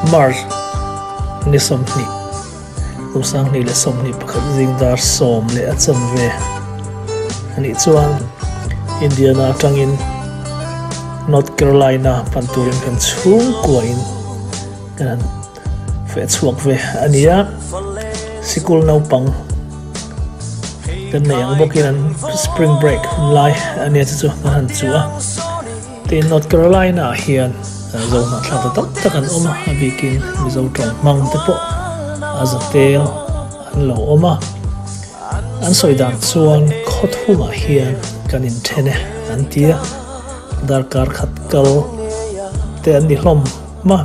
Mars ni somni usang ni le somni pakhat zingdar som le acham ve ani chuan Indiana tangin North Carolina panturin kan chung kuain kan fe chuak ve ania sikul naupang kan neyang bokin spring break lai ania chu han chua tin North Carolina hian zo na thla ta takan oma abikin mizo tong mang te po azatel an lo oma an soidan chuan khot huma hian kanin thene an tia darkar khatkal te an ni hlom ma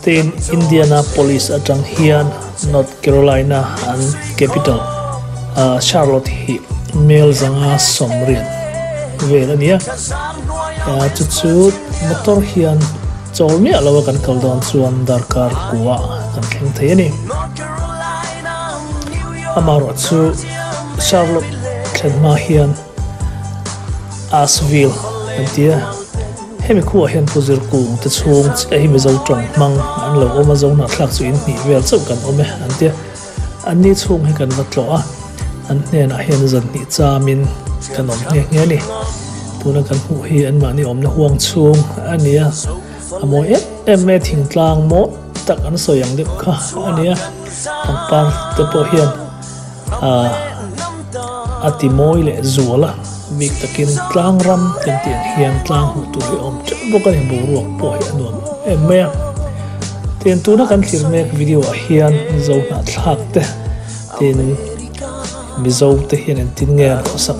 tin Indianapolis atang hian North Carolina an capital Charlotte hi mel zanga somrian velania chuchu motor hian chawlmi alawa kan kaldon chuan darkar kuwa kan thleng thei ani amaro chu Charlotte tlenma hian Asheville antia hemi khuwa hian puzir kung te chung ei mi zo tong mang an lo oma zo na thlak chu in ni vel chau kan ome antia anni chung he kan vatlo a an hnen a hian zan ni chamin kan om nge ni tuna kan hu hi an mani om na huang chung ania amo em me thing tlang mo tak an soyang de kha ania pangpar te po hian atimoi le zuala big takin tlang ram ten tian hian tlang hu tu om bokan hi boruak po hi anuam em me ten tuna kan thlir mek video a hian zo na thlak te tin mizo te hian en tin nge an khosak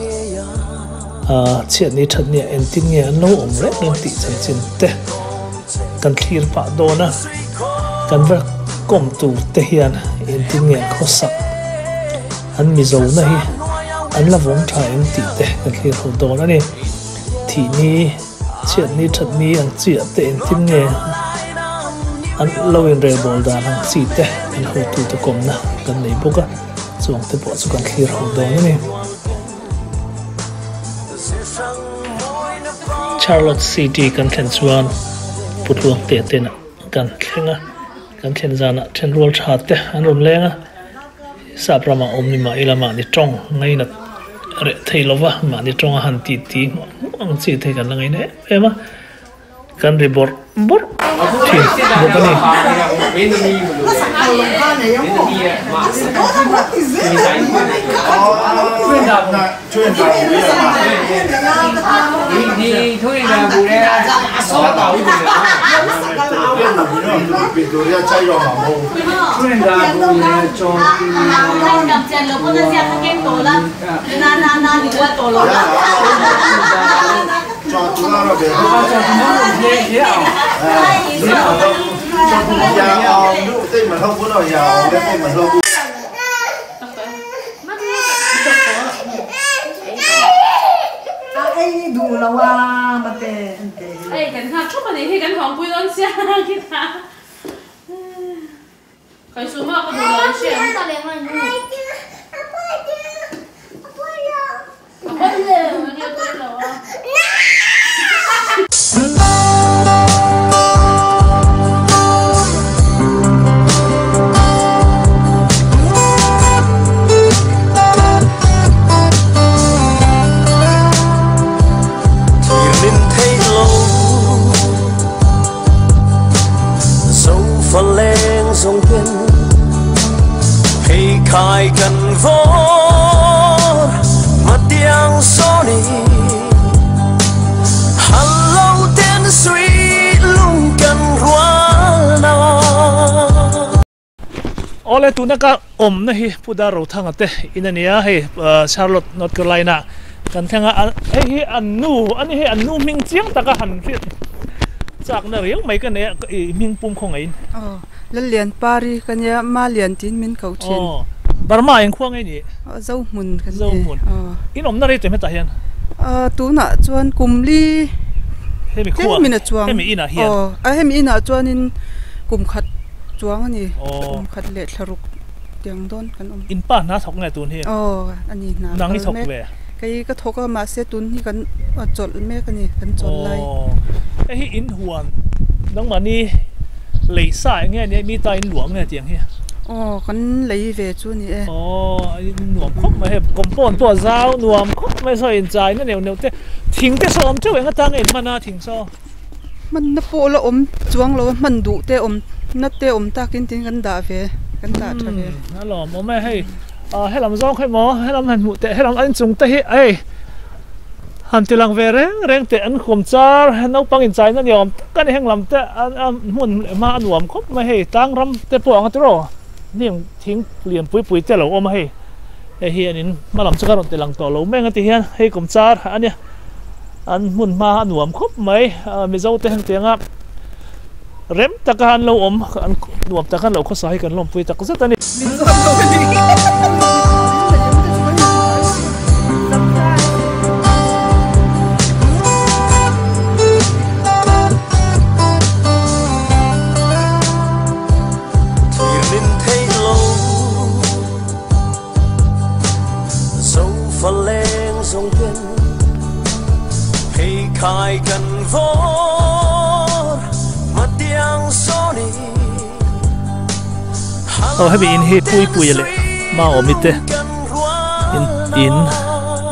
chiat ni that ni en tin nge an no om re en ti chan chin te kan thlir pa dona kan va kom tu te hian en tin nge khosak an mizo na hi an la vong tha en ti te kan thlir ho dona ni thi ni chiat ni that ni an chiat te en tin nge an lo en re bol dan ang chi te en ho tu te kom na kan nei boka chuang te po chu kan thlir ho dona ni Charlotte City kan thlen chuan putluang te tena kan thlenga kan thlen zana thlen rol tha te an rom lenga saprama omni ma ilama ni tong ngai na re theilova ma ni tong han ti ti ang chi the kan ngai ne ema kan rebor bor thi bokani đủ là hoa mà tệ ấy cái thằng chúc mà này thì cái hoàng bùi đón xe cái thằng cái số mà có đủ là xe khai cần vô mà tiếng gió đi hằng lâu tên suy lung cần hoa nào ole tu naka om na hi puda ro thanga te inania he Charlotte North Carolina kan thanga hi annu ani he annu ming chiang taka han ri chak na riang mai ka ne ming pum khong ai lian pari kanya ma lian tin min kau thin barma eng khuang ai ni zo mun kan zo mun in om na re te me ta hian tu na chuan kumli hemi khuwa hemi na chuang hemi ina hian hemi ina chuan in kum khat chuang ani kum khat le tharuk tiang don kan in pa na thok ngai tun hi ani na nang ni thok ve cái thok ma se tun hi kan chol me kan ni kan chol lai hi in huan nang mani lấy sai nghe này mi tai luồng nghe tiếng here kan lấy về chu ni nuông khóc mà hết compound tua dao nuông khóc mà sao hiện tại nó nhiều thế thỉnh thế sao chứ vậy ta nghe mà na thỉnh sao mình nó po lo chuang lo mình đủ te nó te ta kinh tin kan da về kan da thà về nó lò mà mày hay làm rong hay mò hay làm hành mụ tệ hay làm anh chúng ta hết ấy hành tiêu lang về reng tệ anh khom char nấu băng in trái nó nhiều cái này hàng làm tệ anh muốn mà anh nuông khóc mà hay tăng ram tệ po anh tro niệmทิ้งเปลี่ยนปุ๋ยแต่เราเอามาให้เฮียนี่มาลำสักการแต่หลังต่อเราแม่งกันที่เฮียให้กลมจาร์อันเนี้ยอันมุนมาหนวมครบไหมมีเจ้าเตียงเตียงอ่ะเร็มตะการเราอมอันหนวมตะการเราเขาใส่กันลมปุ๋ยตะกุศลนี่khai gần vô mà tiếng gió đi hay bị in he pui lệ mà ôm ite in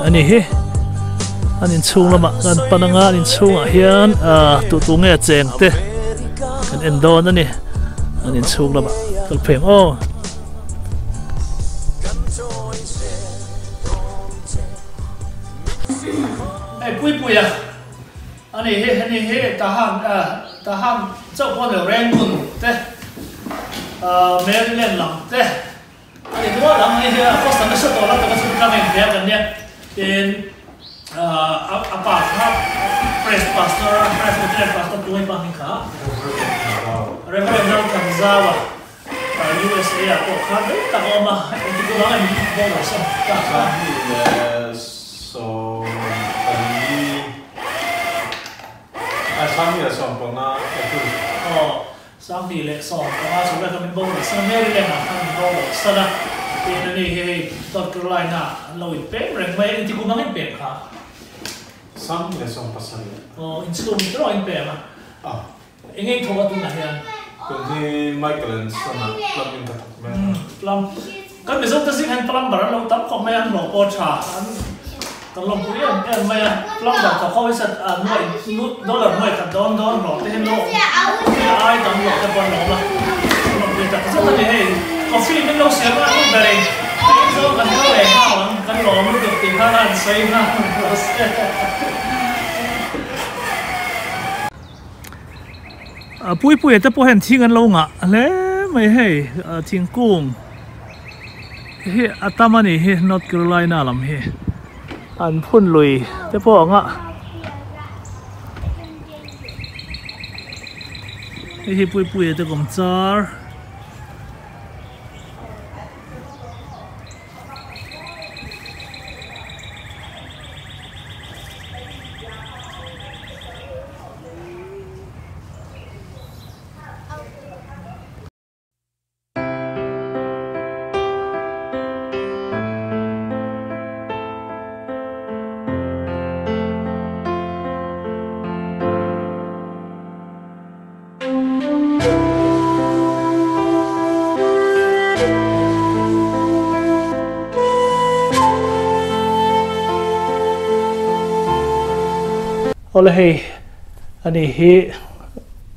anh he anh in chung lắm anh pananga in chung hiền tụ nghe chèn te anh endon anh in chung lắm cái phèm pui à anh ấy ta ham châu quan được rèn bùn thế mẹ lên làm thế anh ấy nói làm anh ấy có sản xuất đó là cái sản phẩm này đẹp gần nhé then apa press pastor tuh yang paling kah referendum Tanzania USA aku kan tak lama itu orang yang bawa so sáng là sòng còn na sáng đi lệ sòng còn na chúng ta có mình bông để sang Mary lên nào mình bông để sang đó thì nó đi hey North Carolina lâu ít bé rồi mấy anh thì cũng mang ít bé hả sáng là sòng pasal in school mình rất ít bé mà anh ấy thua tu nào hiện còn thì Michael sana plum in thật plum cái bây giờ ta xin hành plum bảo lâu tắm không mấy ăn lẩu bò chảตลอดคุยกันไม่ปล้องแบบเขาไปสัตว์หน่วยนู้ดอลลาร์หน่วยกับดอนหลอกที่ให้โลกที่ไอ้ตำรวจจะบอลหลอกละตลอดคุยแต่ก็สักทีให้กาแฟไม่ลงเสียมากทุกแบบเจ้ากันเท่าไหร่ข้าวกันหลอกมันเกือบตีห้าล้านใส่หน้าปุ้ยแต่พอเห็นทิ้งกันลงอ่ะแล้วไม่ให้ทิ้งกุ้งเฮ้อัตมานี่เฮ้ North Carolina ลำเฮ้อันพุ่นลุยแต่พวกอ่ะไอ้ปุยแต่กลมจาร์ Oleh hei, ani he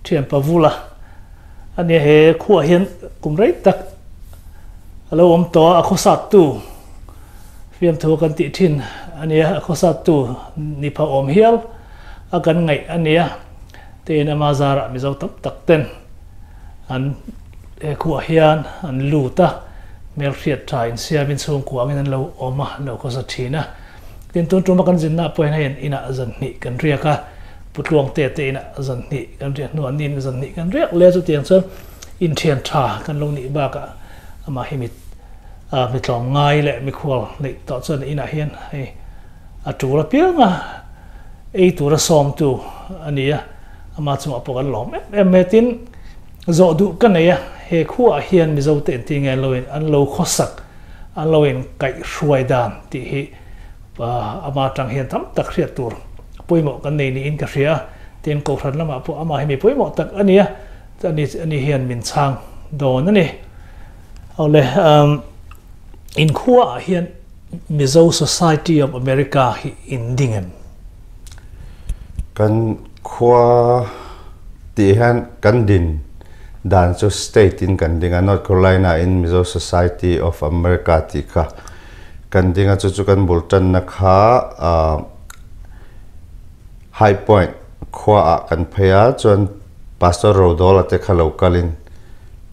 thiam pavula, ani he khua hian kumrei tak, alo om to akhosat tu, fiam thu kan ti thin, ani akhosat tu nipa om hial, akan ngai ani te na mazara mizo tam tak ten, an he khua hian an lu ta, mel khiat thain siamin chung kuangin an lo oma lo khosathina. Tin tuan cuma kan jinna poin hain ina zan ni kan ria ka putluang te ina zan ni kan ria nuan nin zan ni kan ria le chu tiang chuan in thian tha kan lo ni ba ka ama himit mi tlom ngai le mi khwal nei to chuan ina hian hei a tura pianga ei tura som tu ania ama chuma pokan lom em metin zo du kan nei he khuwa hian mi zo te ti nge loin an lo khosak an loin kai hruai dan ti hi ama tang hian tam tak hriat tur poimo kan nei ni in ka hria ten ko thran lama po ama hemi poimo tak ania ani hian min chang don ani ole in khua hian Mizo Society of America hi indingem kan khua ti han kan din dan cho state in kan dinga North Carolina in Mizo Society of America ti kha kan dinga chu kan bultan na kha High Point khua kan phaya chuan Pastor Rodol te kha localin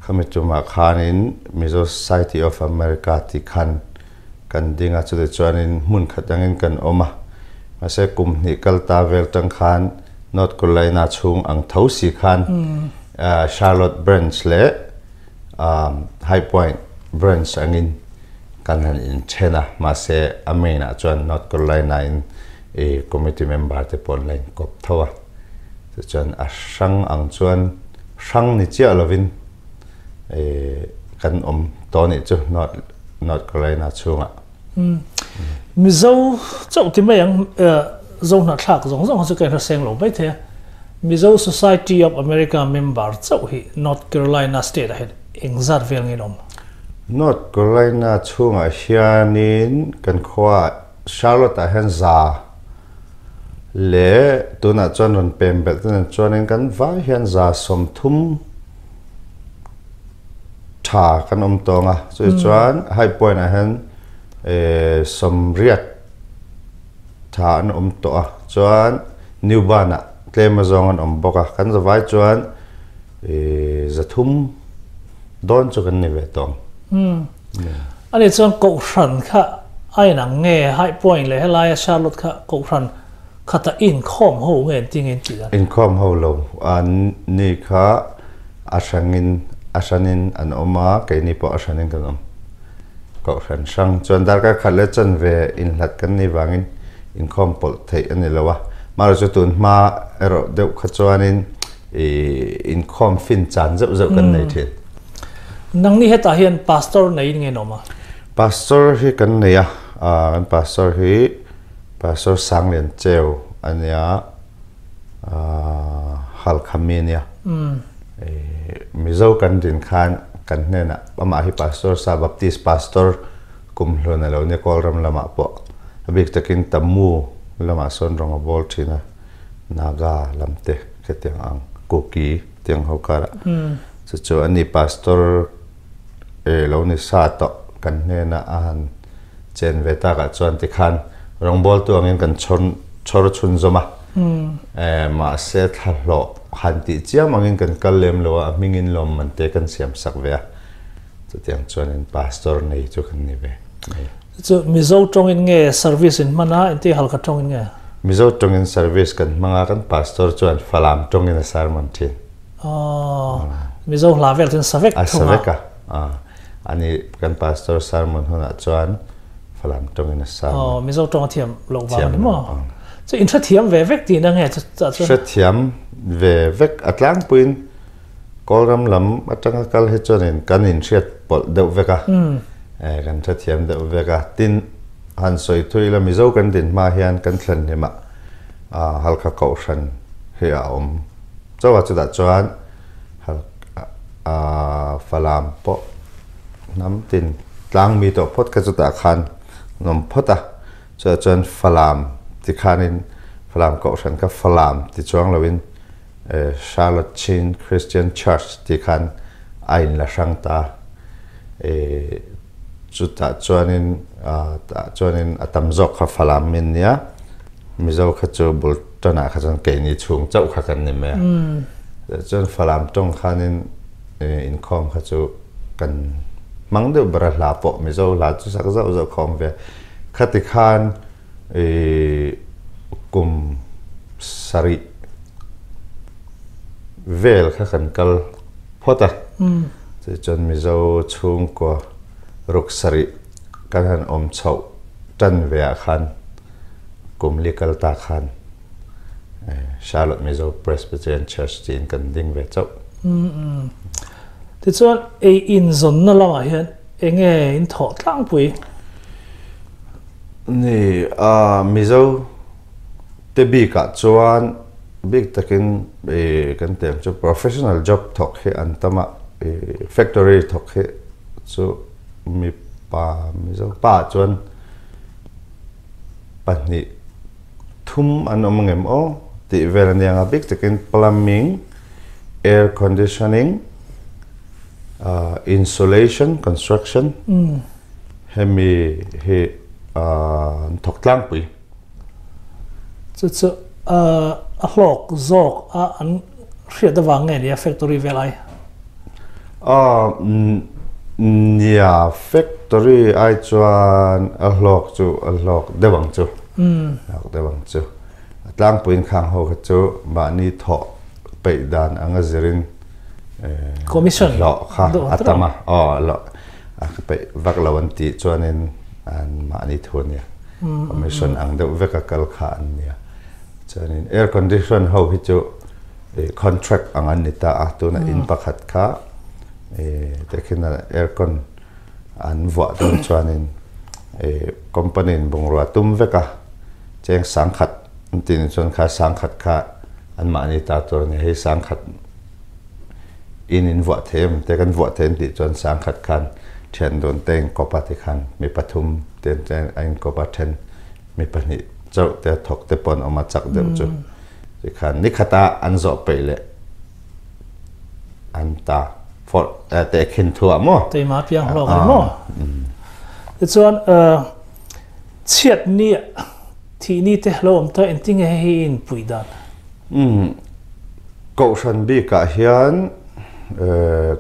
khamituma khanin Mizo Society of America ti khan kan dinga chu de chuanin mun khatangin kan oma ase kumni kalta vel tang khan North Carolina chung ang thosi khan Charlotte branch le High Point branch angin kan han in chena mase amena chuan North Carolina in a committee member te pon line kop thawa te chuan a sang ang chuan sang ni chia lovin kan toni chu North Carolina chunga Mizo chau ti mai ang zong na thak zong chu kai seng lo bai the Mizo Society of America member chau hi North Carolina state ahead engzat vel nginom North Carolina chunga hianin kan khwa Charlotte ahen za le tuna chuan ron pembel tuna chuanin kan vai hian za som thum tha kan tonga chuan High Point ahen som riat tha an to a chuan New Bana tlema zong an boka kan za vai chuan za thum don chu kan ni ve tong ani chuan ko ran kha ai na nge High Point le helai Charlotte kha ko ran khata in khom ho nge tingin ti da in khom ho lo an ni kha asanin an oma ke ni po asanin kan ko ran sang chuan dar ka khale chan ve in hlat kan ni wangin in khom pol thei ani lawa mar chu tun ma ero deuh kha chuanin in khom fin chan zau kan nei the nang ni heta hian pastor nei nge noma pastor hi kan nei a pastor hi pastor Sanglian Cheu ania hal khamenia Mizo kan din khan kan nena ama hi pastor sa Baptist pastor kumhlona lo ne kolram lama po abik takin tamu lama son rong bol thina naga lamte ketiang ang koki tiang hokara chu ani pastor lo ni sa to kan nena an chen veta ka chuan ti khan rong bol tu angin kan chor chun zoma ma se thalo hanti chiam angin kan kallem lo a mingin lom man te kan siam sak ve chu tiang chuan in pastor nei chu kan ni ve chu Mizo tong in nge service in mana enti halka tong in nge Mizo tong in service kan manga kan pastor chuan falam tong in sermon thin Mizo lavel tin savek saveka ani kan pastor sermon hona chuan falam tong in sermon Mizo tong thiam lo ba mo chu in tha thiam ve vek ti na nge chu thiam ve vek atlang puin kolram lam atanga kal he chuanin kan in riat pol deuh veka kan tha thiam deuh veka tin han soi thui la Mizo kan din ma hian kan thlan hema halka ko ran he a chawa chu da chuan falam po nam tin tlang mi to phot ka chu ta khan nom phota chuan falam ti khanin falam ko ran ka falam ti chuang lovin Charlotte Chin Christian Church ti khan ain la sangta chuta chuanin atam zok kha falam min nia Mizo kha chu bul tana kha chan ke ni chung chau kha kan ni me chuan falam tong khanin in khom kha chu kan mang de bra la po Mizo la chu sak zau khom ve khati khan kum sari vel kha kan kal phota chu chuan Mizo chung ko ruk sari kan han chau tan ve khan kum likal ta khan Charlotte Mizo Presbyterian Church tin kan ding ve chau ti chuan in zon na lama hian enge in tho tlang pui ni Mizo te bi ka chuan big takin kan tem chu professional job thok he antama factory thok he chu mi pa mizo pa chuan pani thum an omangem o ti velanianga big takin plumbing air conditioning insulation construction hemi he thok tlang pui chu a hlok zok an hriat awang nge nia factory velai nia factory ai chuan a hlok dewang chu dewang chu tlang puin khang ho chu ma ni tho peidan anga zirin commission lo kha atama lo pe vak lawanti chuanin an ma ni thunia commission ang de veka kal kha an nia chuanin air condition ho hi chu contract ang an nita atuna in pakhat kha tekina aircon an vwa don chuanin company bungrua tum veka cheng sangkhat tin chuan kha sangkhat kha an ma ni ta tur ni he sangkhat in vwa them te kan vwa them ti chuan sangkhat khan thian don teng kopa ti khan mi pathum ten ten ain kopa then mi pani chau te thok te pon oma chak deu chu ti khan ni khata an zo peile an ta for te khin thua mo te ma piang hlok ai mo ti chuan chiat ni thi ni te hlom ta enting he in puidan kausan bi ka hian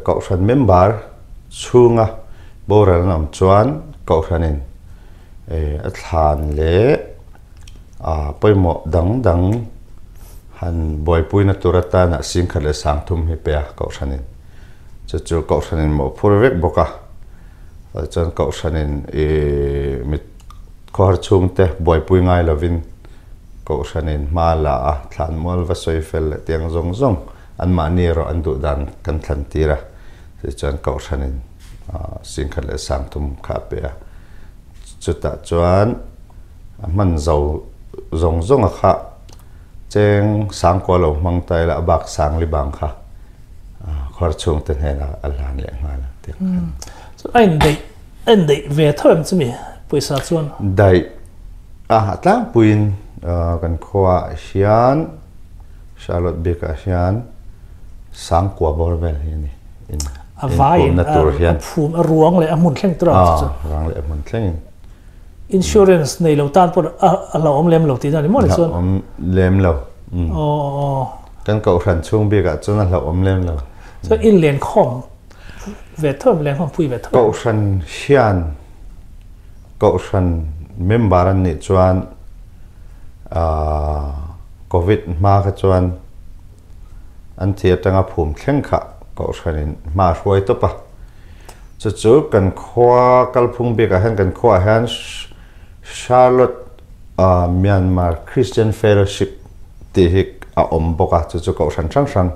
kausan member chunga boral nam chuan kausanin athlan le poimo dang han boipuina turata na singkhale sangthum hi pe kausanin chu kausanin mo phurvek boka chuan kausanin mit khor chungte boipui ngai lovin kausanin mala thlan mol va soifel tiang zong an ma ni ro an du dan kan thlan tira chuan kausanin singkhale sangthum kha pe chuta chuan man zong a kha cheng sang ko lo mang tai la bak sang li bang kha khor chung te hena alhan le ngala te so en dei ve thom chumi poisa chuan dai tlang puin kan khwa hian Charlotte Beka hian sang kwa borvel ni in avai phum a ruang le a mun thleng tra rang le mun thleng insurance nei lo tan por a lo om lem lo ti ni mo le chuan om lem lo kan ko ran chung bi ka chuan a lo om lem lo so in len khom ve thom len khom pui ve thom ko ran hian ko ran member an ni chuan covid ma ka chuan an thia tanga phum thleng kha ko ranin ma hruai to pa chu kan khwa kalphung bi ka han kan khwa han Charlotte Myanmar Christian Fellowship ti hik a om boka chu ko ran sang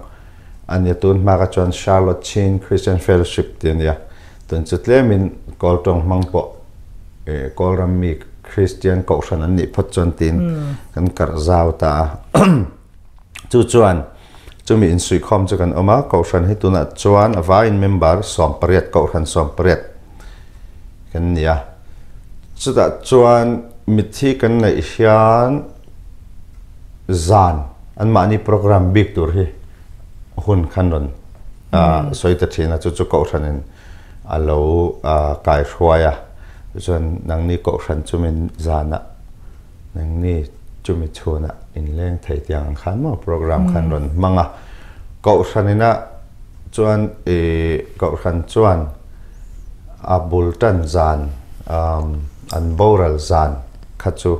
an ya tun ma ka chuan Charlotte Chin Christian Fellowship ti nia tun chu tlemin koltong mangpo kolram mi Christian ko ran an ni phot chon tin kan kar zau ta chu chuan chumi in sui khom chu kan oma ko ran hi tuna chuan ava in member som pariat ko ran som pariat kan nia chuta chuan mithi kan nei hian zan an mani program big tur hi hun khanon soita thina chu ko ranin alo kai hruaya chuan nang ni ko ran chumin zana nang ni chumi chuna in leng thei tiang khan mo program khan ron manga ko ranina chuan ko ran chuan a bultan zan an boral zan khachu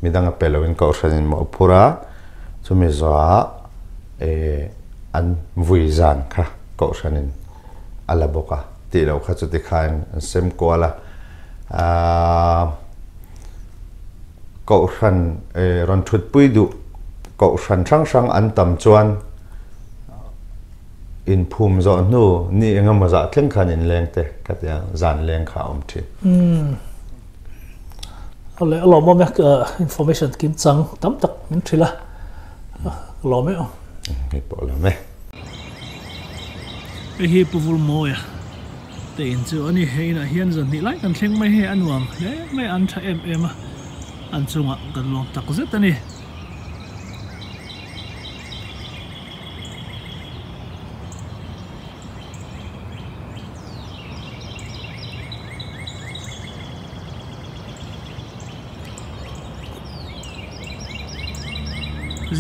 midanga pelowin ko ranin mo pura chumi zoa an vui zan kha ko ranin ala boka ti lo khachu ti khan sem koala ko ran ron thut pui du ko ran sang an tam chuan in phum zo nu ni engam za thleng khan in leng te katia zan leng kha om thi ole lo mo mek information kim chang tam tak min thila lo me o cái bộ là mấy cái hi puvul moya tiền chu ani hei na hian zon ni lai kan thleng mai he anuam le mai an tha em a an chunga kan long tak zet ani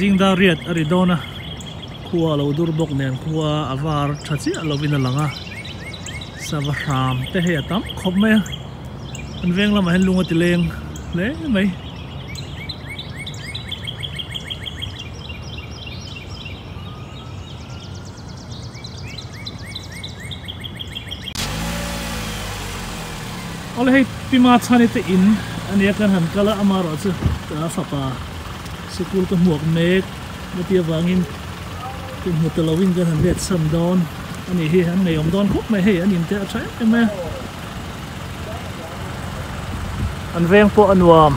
Zingda riat aridona khua lo dur bok nen khua avar thachi alovina langa savram te he tam khop me an veng lama hen lunga tileng le mai ole hei pima chani te in ania kan han kala amaro chu ta fapa school ka muak mek matia wangin tin hotelawin kan han let sam don ani hi han nei om don khop mai he anin te athai ema an veng po anwam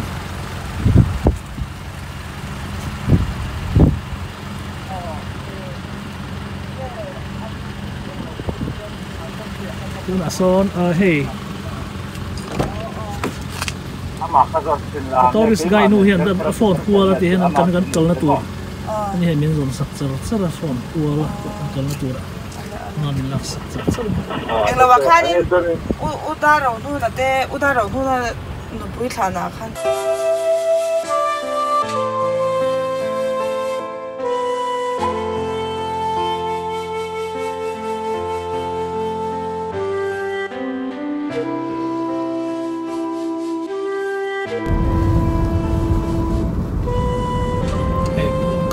tun ason hey tourist guy nu hian da phone kuala ti hian kan kan kal na tur ani he min zon sak char phone kuala kan kal na tur ma min lak sak char engla wa khani udaro nu na te udaro nu na nu pui thana khan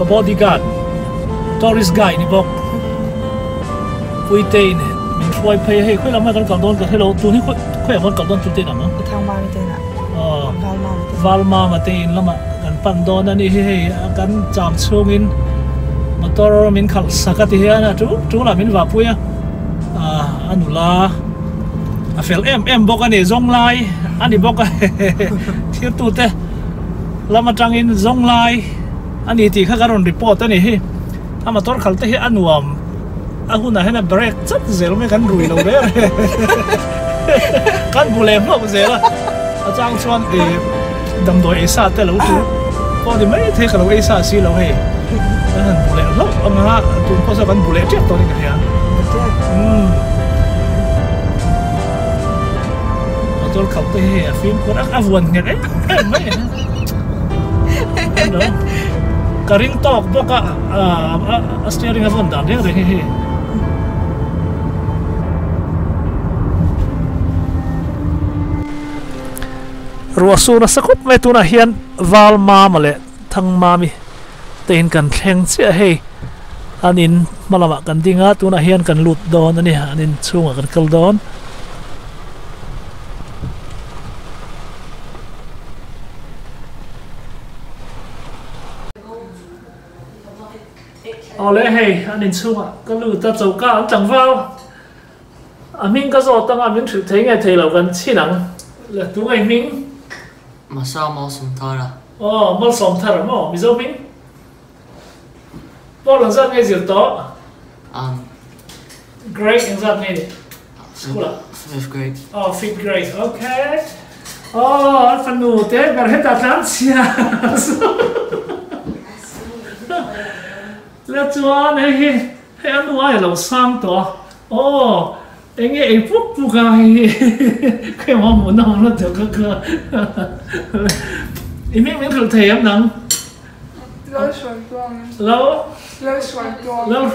ka bodyguard tourist guy ni bok pui te ne min khoi phei hei khoi lam kan kal don ka hello tu ni khoi amon kal don tu te na ma thang ma mi te na valma ma te in lama kan pan don ani hei kan cham chungin motor min khal sakati hian tu la min wa puya anula a fel em bok ani zong lai ani bok thir tu te lama tangin zong lai ani ti kha karon report ani hi ama tor khalte hi anuam ahuna hena break chat zel me kan rui lo re kan bulem lo zela achang chuan e dam doi esa te lo tu po di mai the khalo esa si lo he han bulem lo anga tu po sa kan bulem tek to ni ka ya tor khalte hi film ko ak avon nge mai no karing tok boka steering avon dan re he ruasuna sakop me tuna hian wal ma male thang ma mi tein kan thleng che he anin malama kan dinga tuna hian kan lut don ani anin chunga kan kal don ole hey anin chunga kan lut ta chauka an chang wal amin ka zo tanga min thil thei nge thei lo kan chinang le tu ngai ming Masa mau sementara. Mal sementara mau Mizote. Boleh zat ngai zil to. Grade yang zat ngai ni. Sekolah. 5th grade. 5th grade. Okay. Fanu te berheta transia. Let's one hey anu ai lo sang to. Anh ấy phúc phúc cái món muốn nông nó được cơ em biết miếng thử thề em nắng lâu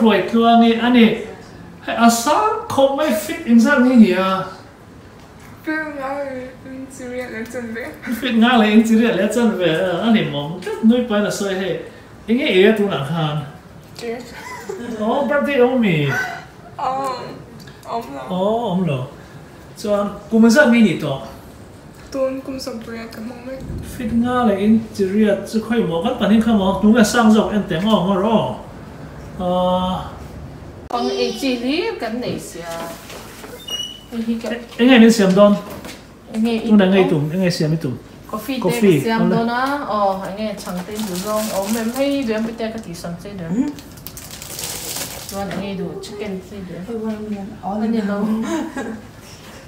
rồi tuang đi anh ấy hay sáng không mấy fit in sang như gì fit ngã lên chỉ để lấy chân về anh ấy mong rất nuôi phải là soi hay anh ấy tu nặng hàng birthday ông mì ông lo cho cũng rất mini to tuôn cũng sập bưởi cái mông mấy fit nga là in chỉ riết chỉ khơi mỏ các bạn hình không mỏ đúng là sang dọc em tiếng ngon rồi con ấy chỉ lý cái này xia anh ấy mình xem don anh ấy chúng ta ngay tụm anh ấy xem mấy tụm coffee siam do na anh nghe chẳng tên đủ rong mềm hay đuổi em cái tí sang chơi được rồi anh nghe đủ chicken chơi được anh nhìn đâu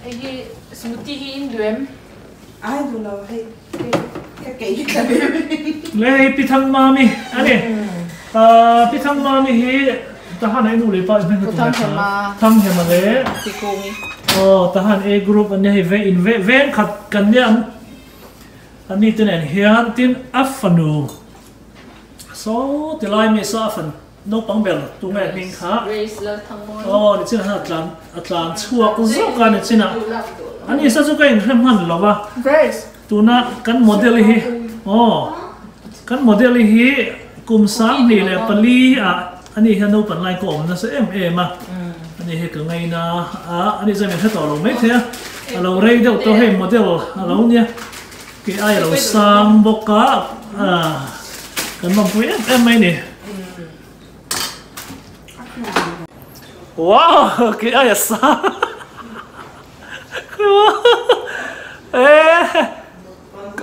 cái smoothie in đuổi em ai đủ lâu hay cái lấy pitang mami anh pitang mami hi tahan ai nu le pa ben thang hema le tahan a group anh hi ve in ve khat kan ne anh đi tên này hiện tin afanu số từ lai mi số afan nấu băng bèn tụi mẹ mình khá để trên là Atlan chua cũng rất cái này trên anh ấy sao cho cái hình hẳn là ba tụi nó căn model hi căn model hi cùng sáng này là pali anh ấy hiện nấu bánh lai cổ nó sẽ em mà anh ấy cái ngày na anh ấy giờ mình phải tỏ lòng mấy thế lâu đây đâu tôi hay model lâu nha cái ai lâu sang bốc cá cái mầm quý em mấy nè wow cái ai sang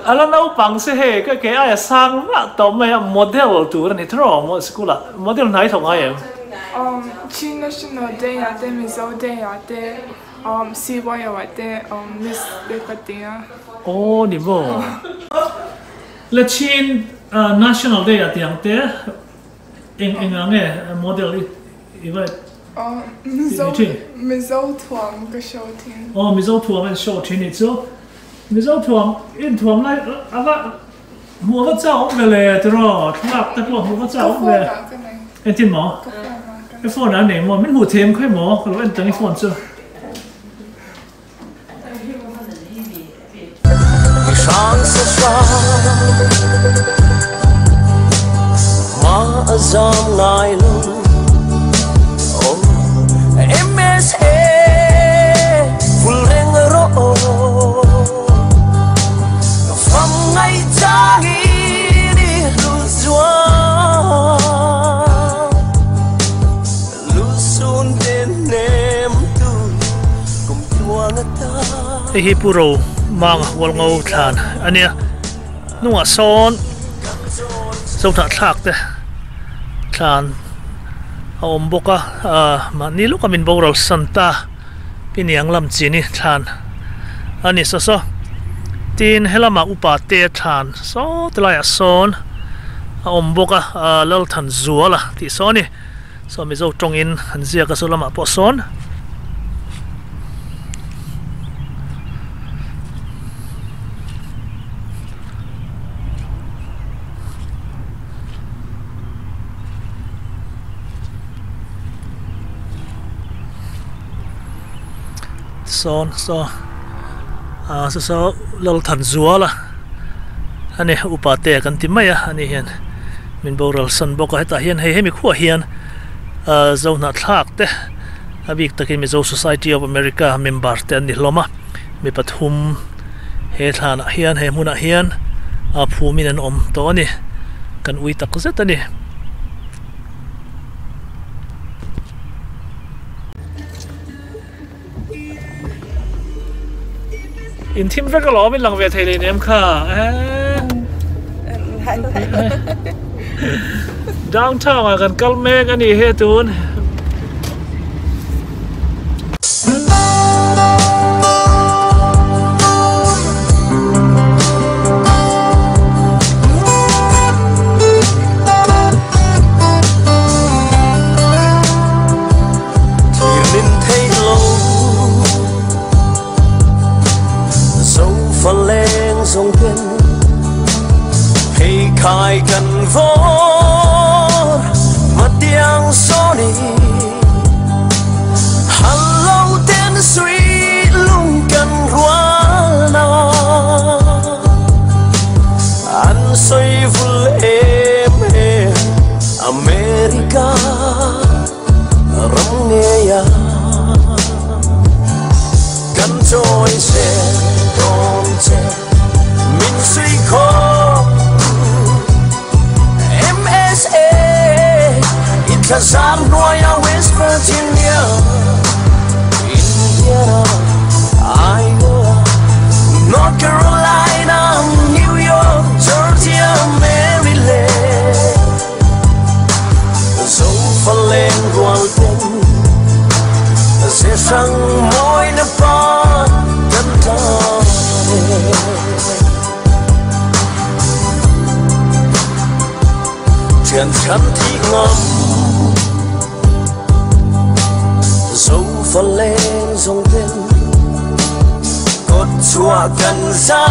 anh nấu bằng xe hè cái ai sang mà tao mày model tu này thôi mà school à model này thằng ai em Chi National Day à te Mizote à te CY à te Miss Decatia. Oh, ni bo. La Chin National Day at yang te eng ange model i vai. Mizo tuang cái show tin. Oh, Mizo tuang cái show tin it so. Mizo tuang in tuang lai ava mua vật zao về le tro, thap ta ko mua vật zao về. Em tin mo. Cái phone anh này mà mình hụt thêm cái mỏ, còn anh tặng cái phone chưa? Sáng sẽ sáng mà giam ngài luôn em sẽ full reng ro phong ngày cha đi lu hi puro mang wal ngau than ania nuwa son so tha thak te than om boka ma ni lu kamin boral santa piniang lam chini than ani so tin helama upa te than so tlaya son om boka lal than zuala ti soni so mi zo tongin hanzia ka solama po son so lal than zuala ani upate kan timaya ani hian min boral san boka heta hian hei hemi khuwa hian zona thak te abik takin Mizo Society of America member te ani hloma mi pathum he thana hian he muna hian a phumin an om to ani kan ui tak zet ani in thim vek lo min lang ve thei le nem kha downtown kan kal mek ani he tun khai cần vô mà tiếng gió đi hello tên suy lung cần hoa nào anh xoay vui em America rong nghe ya cần trôi xe đón xe mình suy khó Cause I'm going to whisper to you Indiana, Iowa, North Carolina, sẽ sang môi nó ba chân ta chuyện chắn thì ngầm dấu phần lên dòng tên cột chùa gần ra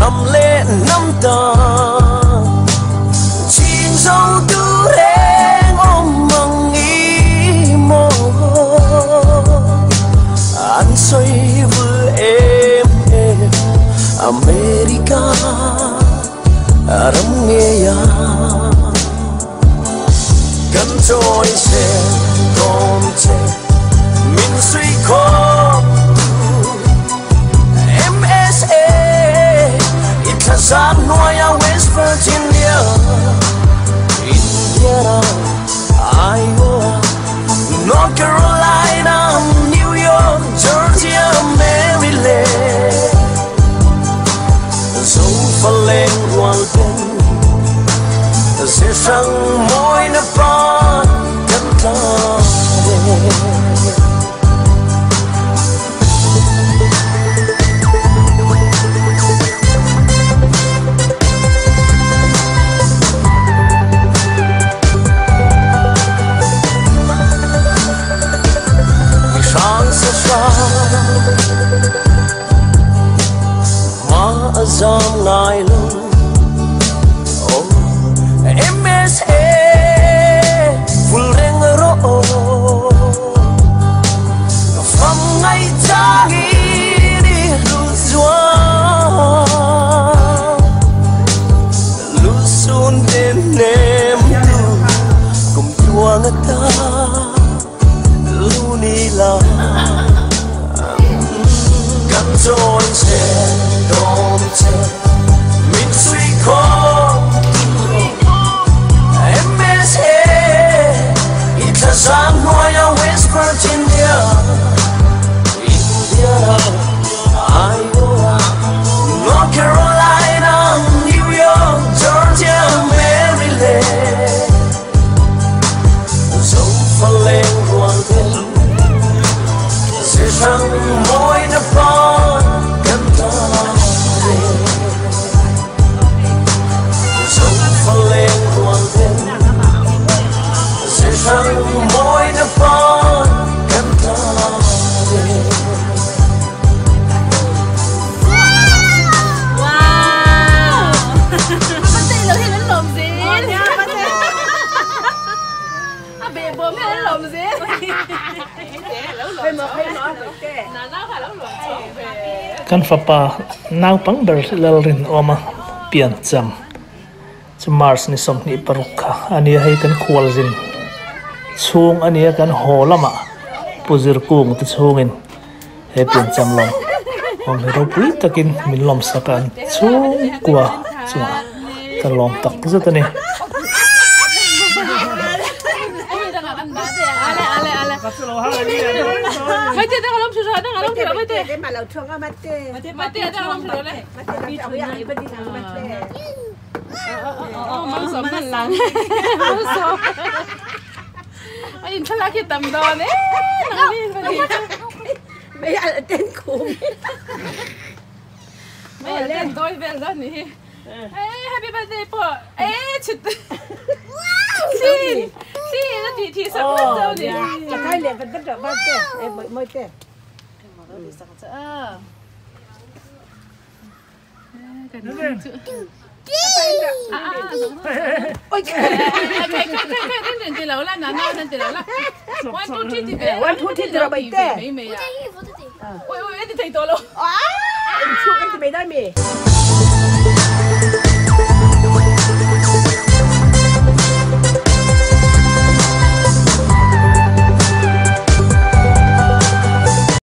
rầm lên năm ta chín dấu tư đen ôm măng ý mơ anh xoay vừa em America rắm nghe ya gần trôi xe con trẻ mình suy khó MSA Itazan Noya West Virginia Indiana Iowa North Carolina New York Georgia Maryland dấu phần lên hoàng tên sẽ sang môi nó ba chân ta giam ngài luôn MSA full reng ro from ngày cha đi lu sun đến nem tu cùng chua ngất ta lu ni la cắn trôi xe đom xe mình suy khó MSA Itazan Noya West Virginia Indiana Iowa North Carolina New York Georgia Maryland dấu phần lên hoàng tên sẽ sang môi nó ba gần ta dấu phần lên hoàng tên sẽ sang môi nó ba gần ta Wow. Bắt tay lỡ thì nó lồm gì? Bề bồm hay nó lồm gì? kan fapa nau pang ber lalrin oma pian cham chu mars ni som ni parukha ani hei kan khwal zin chung ani kan holama puzir kung tu chungin he pian cham lom om hero pui takin min lom sakan chung kwa chunga kan lom tak zatani Mày tê tao làm sao tao làm sao mày tê cái mà lẩu chuông á mày tê mày tê tao làm sao này mày tê tao vậy bên đi nào mày tê mang sớmนั่นล่ะmangสมไอ้ทะเลที่ตำดอนเอ๊ะไม่อยากเต้นคุ้ม ไม่เล่นด้วยเวลานี่เอ้ย Happy birthday พ่อเอ๊ะชุดสิแล้วทีสักวันเจ้าเนี่ยจะให้เรียนเป็นตั้งแต่บ้านเต้เอ้ยไม่เต้กันโอ้ยใครนั่นตีเราละนั่นตีเราละวันทุกที่เราไปเต้โอ้ยไอ้ที่ไทยตัวเราชุกกันจะไม่ได้มี